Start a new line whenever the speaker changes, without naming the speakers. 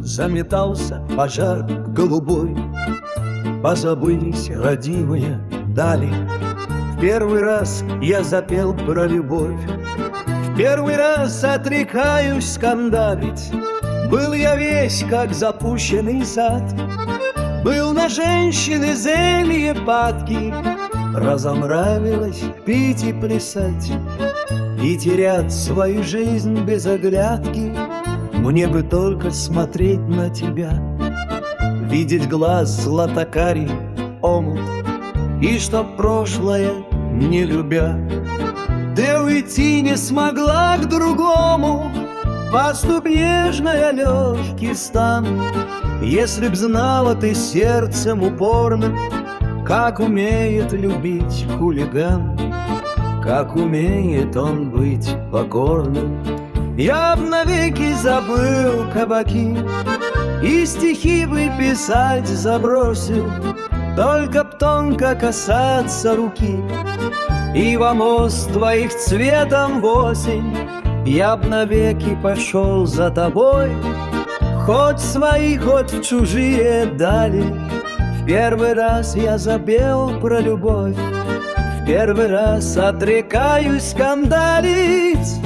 заметался пожар голубой. Позабылись родимые дали. В первый раз я запел про любовь. В первый раз отрекаюсь скандалить. Был я весь, как запущенный сад. Был на женщины зелье падки. Разонравилось пить и плясать и терять свою жизнь без оглядки. Мне бы только смотреть на тебя, видеть глаз златокарий омут, и чтоб прошлое не любя, ты уйти не смогла к другому. Поступь нежно, я легкий стану, если б знала ты сердцем упорным, как умеет любить хулиган, как умеет он быть покорным. Я б навеки забыл кабаки и стихи бы писать забросил, только б тонко касаться руки и во мост твоих цветом в осень. Я б навеки пошел за тобой, хоть в свои, хоть в чужие дали. В первый раз я запел про любовь, в первый раз отрекаюсь скандалить.